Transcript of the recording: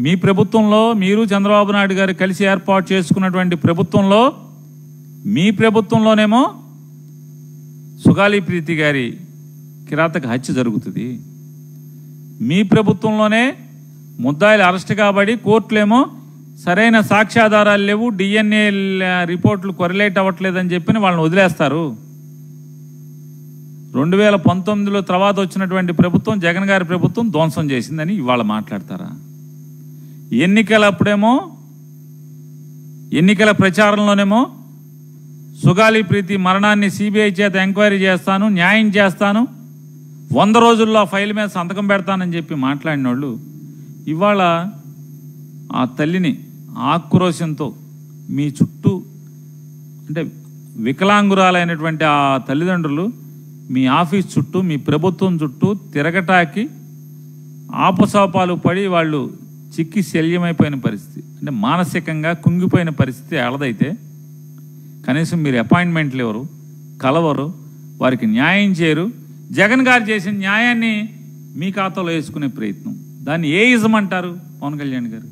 మీ ప్రభుత్వంలో మీరు చంద్రబాబు నాయుడు గారు కలిసి ఏర్పాటు చేసుకున్నటువంటి ప్రభుత్వంలో మీ ప్రభుత్వంలోనేమో సుగాలి ప్రీతి గారి కిరాతక హత్య జరుగుతుంది. మీ ప్రభుత్వంలోనే ముద్దాయిలు అరెస్ట్ కాబడి కోర్టులేమో సరైన సాక్ష్యాధారాలు లేవు, డిఎన్ఏ రిపోర్ట్లు కొరిలేట్ అవ్వట్లేదని చెప్పి వాళ్ళని వదిలేస్తారు. 2019లో తర్వాత వచ్చినటువంటి ప్రభుత్వం జగన్ గారి ప్రభుత్వం ధ్వంసం చేసిందని ఇవాళ మాట్లాడతారా? ఎన్నికలప్పుడేమో ఎన్నికల ప్రచారంలోనేమో సుగాలి ప్రీతి మరణాన్ని సిబిఐ చేత ఎంక్వైరీ చేస్తాను, న్యాయం చేస్తాను, 100 రోజుల్లో ఆ ఫైల్ మీద సంతకం పెడతానని చెప్పి మాట్లాడిన వాళ్ళు ఇవాళ ఆ తల్లిని ఆక్రోశంతో మీ చుట్టూ అంటే వికలాంగురాలైనటువంటి ఆ తల్లిదండ్రులు మీ ఆఫీస్ చుట్టూ మీ ప్రభుత్వం చుట్టూ తిరగటాకి ఆపసోపాలు పడి వాళ్ళు చిక్కి శల్యమైపోయిన పరిస్థితి, అంటే మానసికంగా కుంగిపోయిన పరిస్థితి ఎలాదైతే కనీసం మీరు అపాయింట్మెంట్లు ఎవరు, కలవరు, వారికి న్యాయం చేయరు. జగన్ గారు చేసిన న్యాయాన్ని మీ ఖాతాలో వేసుకునే ప్రయత్నం, దాన్ని ఏ ఇజం అంటారు పవన్ కళ్యాణ్ గారు?